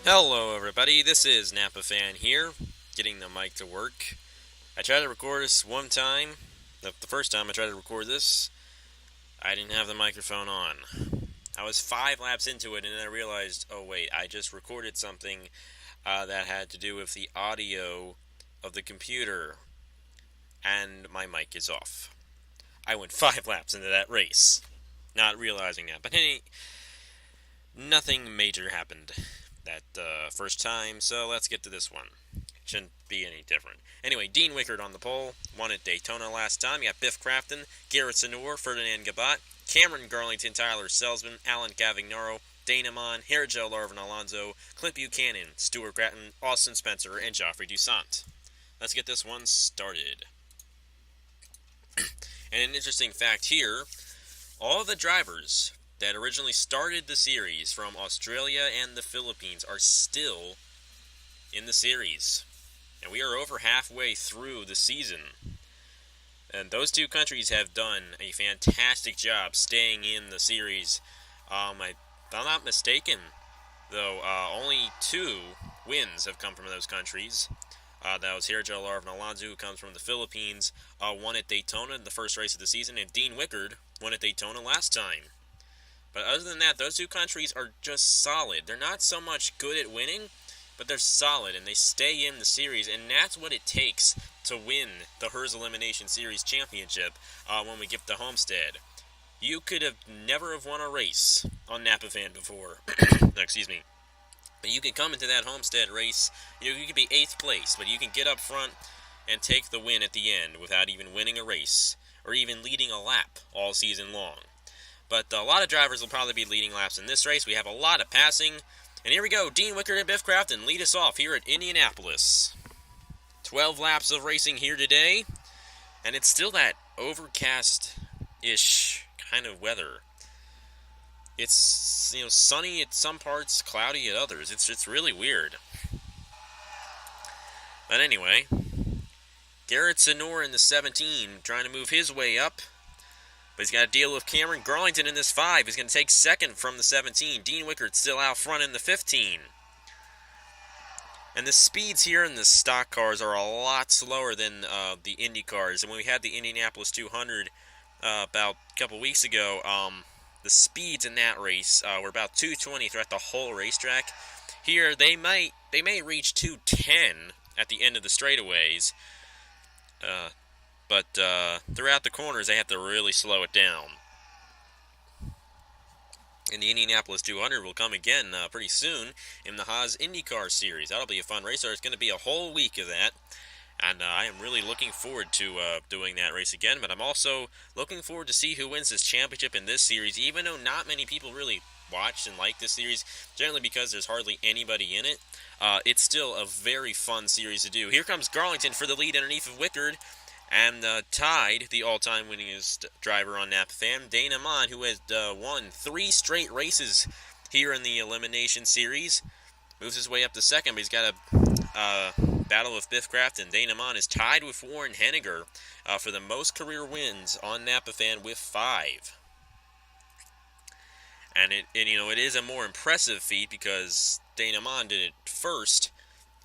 Hello everybody, this is Napa Fan here, getting the mic to work. I tried to record this one time. The first time I tried to record this, I didn't have the microphone on. I was 5 laps into it and then I realized, oh wait, I just recorded something that had to do with the audio of the computer, and my mic is off. I went 5 laps into that race, not realizing that. But nothing major happened that first time, so let's get to this one. Shouldn't be any different. Anyway, Dean Wickard on the pole, won at Daytona last time. You got Biff Crafton, Garrett Sanor, Ferdinand Gabat, Cameron Garlington, Tyler Selzman, Alan Cavagnaro, Dana Mon, Joe Larvin Alonso, Clint Buchanan, Stuart Gratton, Austin Spencer, and Joffrey Toussaint. Let's get this one started. And an interesting fact here, all of the drivers that originally started the series from Australia and the Philippines are still in the series. And we are over halfway through the season. And those two countries have done a fantastic job staying in the series. If I'm not mistaken, though, only 2 wins have come from those countries. That was Joe Larvin Alonso, who comes from the Philippines, won at Daytona in the first race of the season, and Dean Wickard won at Daytona last time. But other than that, those two countries are just solid. They're not so much good at winning, but they're solid, and they stay in the series, and that's what it takes to win the HES Elimination Series championship when we get to Homestead. You could have never have won a race on Napa Fan before. Excuse me. But you can come into that Homestead race, you could be 8th place, but you can get up front and take the win at the end without even winning a race, or even leading a lap all season long. But a lot of drivers will probably be leading laps in this race. We have a lot of passing. And here we go. Dean Wickard and Biff Crafton lead us off here at Indianapolis. 12 laps of racing here today. And it's still that overcast-ish kind of weather. It's, sunny at some parts, cloudy at others. It's really weird. But anyway, Garrett Sanor in the 17 trying to move his way up. But he's got to deal with Cameron Garlington in this 5. He's going to take second from the 17. Dean Wickard still out front in the 15. And the speeds here in the stock cars are a lot slower than the Indy cars. And when we had the Indianapolis 200 about a couple weeks ago, the speeds in that race were about 220 throughout the whole racetrack. Here, they may reach 210 at the end of the straightaways. But throughout the corners, they have to really slow it down. And the Indianapolis 200 will come again pretty soon in the HES IndyCar Series. That'll be a fun race. There's going to be a whole week of that. And I am really looking forward to doing that race again. But I'm also looking forward to see who wins this championship in this series, even though not many people really watch and like this series, generally because there's hardly anybody in it. It's still a very fun series to do. Here comes Garlington for the lead underneath of Wickard. And tied the all-time winningest driver on Napa Fan, Dana Mon, who has won 3 straight races here in the Elimination Series. Moves his way up to second, but he's got a battle with Biff Crafton. Dana Mon is tied with Warren Henniger for the most career wins on Napa Fan with 5. And it is a more impressive feat because Dana Mon did it first,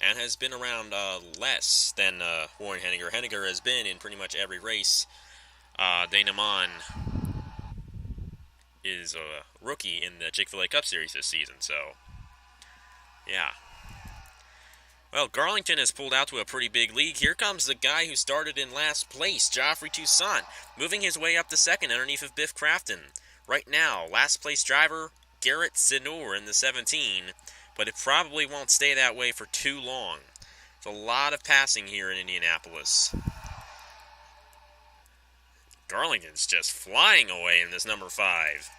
and has been around less than Warren Henniger. Henniger has been in pretty much every race. Dana Mon is a rookie in the Chick-fil-A Cup Series this season, so yeah. Well, Garlington has pulled out to a pretty big lead. Here comes the guy who started in last place, Joffrey Toussaint, moving his way up to second underneath of Biff Crafton. Right now, last place driver, Garrett Sanor in the 17, but it probably won't stay that way for too long. There's a lot of passing here in Indianapolis. Garlington's just flying away in this number 5.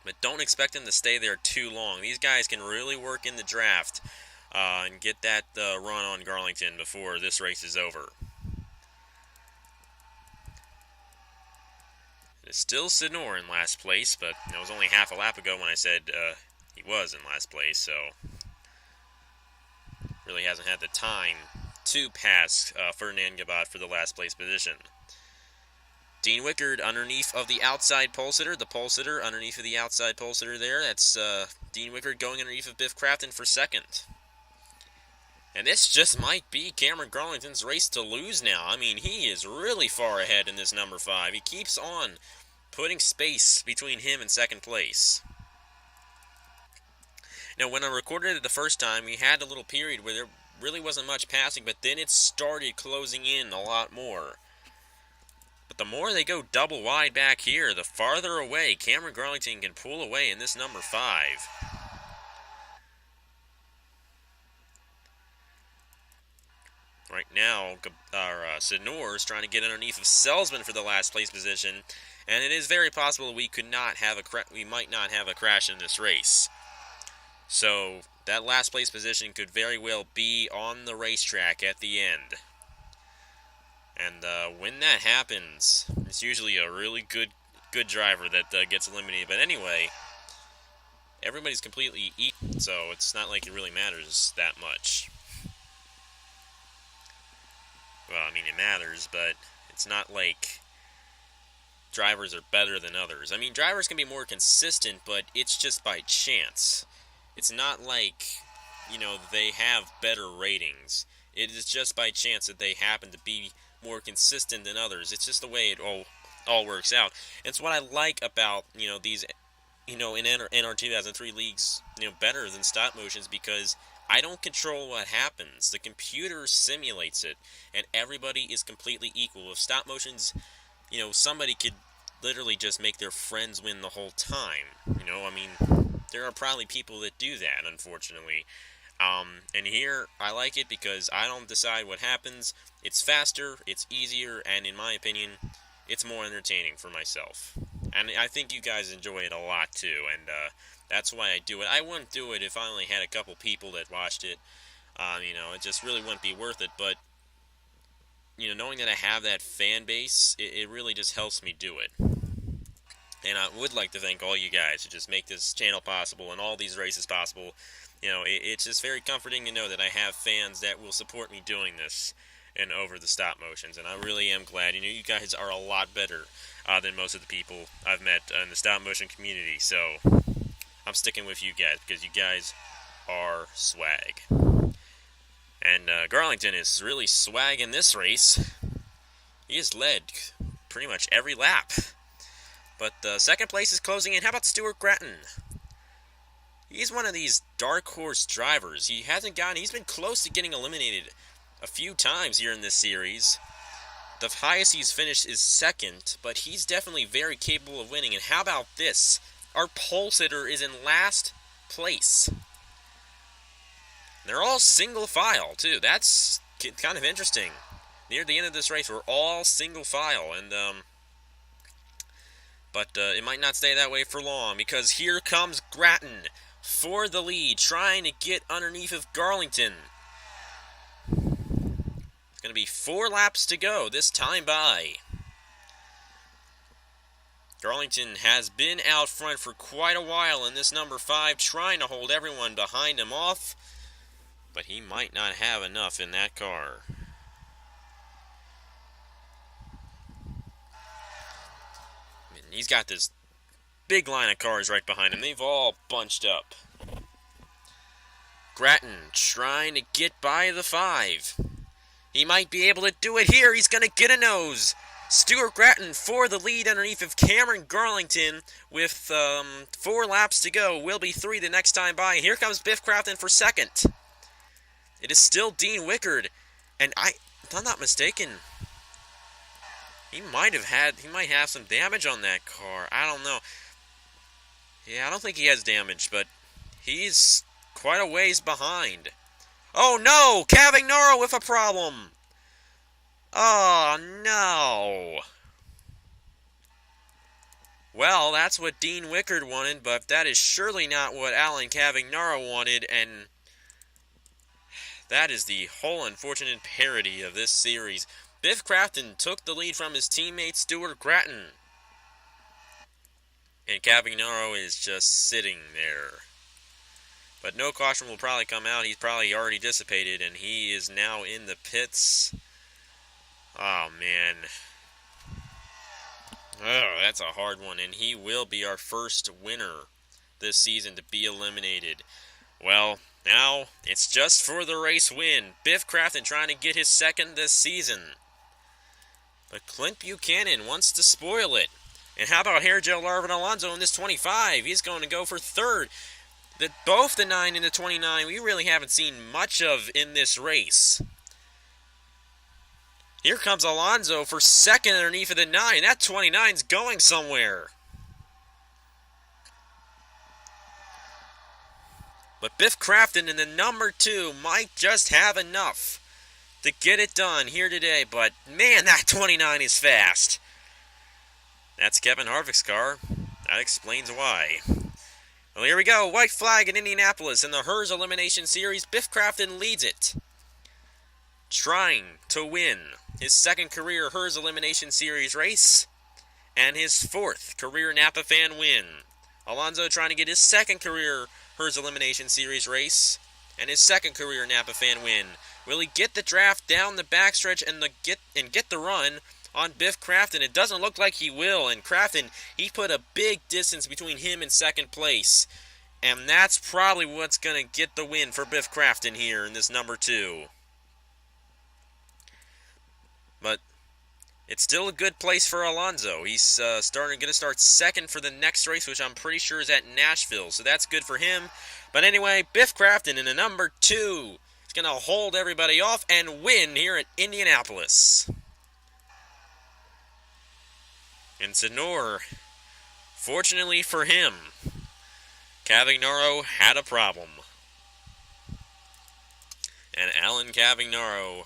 But don't expect him to stay there too long. These guys can really work in the draft and get that run on Garlington before this race is over. It's still Sanor in last place, but it was only half a lap ago when I said he was in last place, so really hasn't had the time to pass Ferdinand Gabat for the last place position. Dean Wickard underneath of the outside pole sitter. The pole sitter underneath of the outside pole sitter there. That's Dean Wickard going underneath of Biff Crafton for second. And this just might be Cameron Garlington's race to lose now. I mean, he is really far ahead in this number 5. He keeps on putting space between him and second place. Now, when I recorded it the first time, we had a little period where there really wasn't much passing, but then it started closing in a lot more. But the more they go double wide back here, the farther away Cameron Garlington can pull away in this number 5. Right now, Senor is trying to get underneath of Selzman for the last place position, and it is very possible we might not have a crash in this race. So that last place position could very well be on the racetrack at the end. And when that happens, it's usually a really good driver that gets eliminated. But anyway, everybody's completely equal, so it's not like it really matters that much. Well, I mean, it matters, but it's not like drivers are better than others. I mean, drivers can be more consistent, but it's just by chance. It's not like, they have better ratings. It is just by chance that they happen to be more consistent than others. It's just the way it all works out. And it's what I like about, these, in NR 2003 leagues, better than stop motions, because I don't control what happens. The computer simulates it, and everybody is completely equal. With stop motions, somebody could literally just make their friends win the whole time. I mean, there are probably people that do that, unfortunately. And here, I like it because I don't decide what happens. It's faster, it's easier, and in my opinion, it's more entertaining for myself. And I think you guys enjoy it a lot, too, and that's why I do it. I wouldn't do it if I only had a couple people that watched it. It just really wouldn't be worth it, but, knowing that I have that fan base, it really just helps me do it. And I would like to thank all you guys who just make this channel possible and all these races possible. It's just very comforting to know that I have fans that will support me doing this and over the stop motions, and I really am glad. You guys are a lot better than most of the people I've met in the stop motion community, so I'm sticking with you guys because you guys are swag. And Garlington is really swag in this race. He has led pretty much every lap. But second place is closing in. How about Stuart Gratton? He's one of these dark horse drivers. He's been close to getting eliminated a few times here in this series. The highest he's finished is second, but he's definitely very capable of winning. And how about this? Our pole sitter is in last place. They're all single file, too. That's kind of interesting. Near the end of this race, we're all single file, and but it might not stay that way for long, because here comes Gratton for the lead, trying to get underneath of Garlington. It's going to be 4 laps to go this time by. Garlington has been out front for quite a while in this number 5, trying to hold everyone behind him off, but he might not have enough in that car. He's got this big line of cars right behind him. They've all bunched up. Gratton trying to get by the 5. He might be able to do it here. He's going to get a nose. Stuart Gratton for the lead underneath of Cameron Garlington with 4 laps to go. Will be 3 the next time by. Here comes Biff Crafton for second. It is still Dean Wickard. And if I'm not mistaken, he might have some damage on that car. I don't know. Yeah, I don't think he has damage, but he's quite a ways behind. Oh no! Cavagnaro with a problem! Oh no! Well, that's what Dean Wickard wanted, but that is surely not what Alan Cavagnaro wanted, and that is the whole unfortunate parody of this series. Biff Crafton took the lead from his teammate Stuart Gratton. And Cavagnaro is just sitting there. But no caution will probably come out. He's probably already dissipated, and he is now in the pits. Oh, man. Oh, that's a hard one, and he will be our first winner this season to be eliminated. Well, now it's just for the race win. Biff Crafton trying to get his second this season. But Clint Buchanan wants to spoil it. And how about Hair Gel Larvin Alonso in this 25? He's going to go for third. Both the 9 and the 29 we really haven't seen much of in this race. Here comes Alonso for second underneath of the 9. That 29's going somewhere. But Biff Crafton in the number 2 might just have enough to get it done here today. But man, that 29 is fast. That's Kevin Harvick's car. That explains why. Well, here we go. White flag in Indianapolis in the HES Elimination Series. Biff Crafton leads it, trying to win his second career HES Elimination Series race and his fourth career Napa Fan win. Alonso trying to get his second career HES Elimination Series race and his second career Napa Fan win. Will he get the draft down the backstretch and get the run on Biff Crafton? It doesn't look like he will, and Crafton, he put a big distance between him and second place, and that's probably what's going to get the win for Biff Crafton here in this number 2. But it's still a good place for Alonso. He's going to start second for the next race, which I'm pretty sure is at Nashville, so that's good for him. But anyway, Biff Crafton in the number 2 is going to hold everybody off and win here at Indianapolis. And Tsunoda, fortunately for him, Cavagnaro had a problem. And Alan Cavagnaro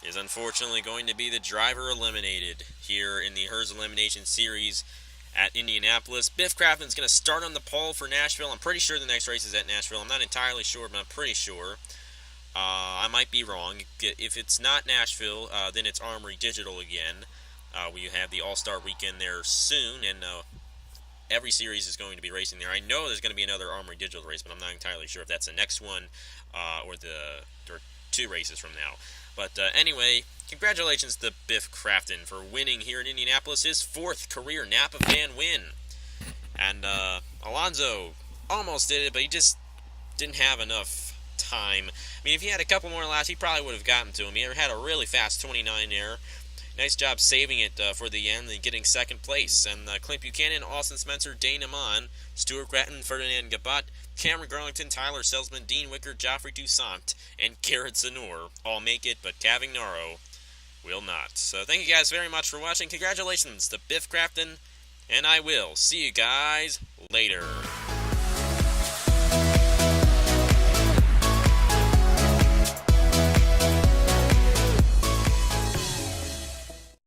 is unfortunately going to be the driver eliminated here in the HES Elimination Series at Indianapolis. Biff Crafton's going to start on the pole for Nashville. I'm pretty sure the next race is at Nashville. I'm not entirely sure, but I'm pretty sure. I might be wrong. If it's not Nashville, then it's Armory Digital again. We have the All-Star Weekend there soon, and every series is going to be racing there. I know there's going to be another Armory Digital race, but I'm not entirely sure if that's the next one or 2 races from now. But anyway, congratulations to Biff Crafton for winning here in Indianapolis, his 4th career Napa Fan win. And Alonso almost did it, but he just didn't have enough time. I mean, if he had a couple more laps, he probably would have gotten to him. He had a really fast 29 there. Nice job saving it for the end and getting second place. And Clint Buchanan, Austin Spencer, Dane Amon, Stuart Gratton, Ferdinand Gabat, Cameron Garlington, Tyler Selzman, Dean Wicker, Joffrey Toussaint, and Garrett Tsunoda all make it, but Cavagnaro will not. So thank you guys very much for watching. Congratulations to Biff Crafton, and I will see you guys later.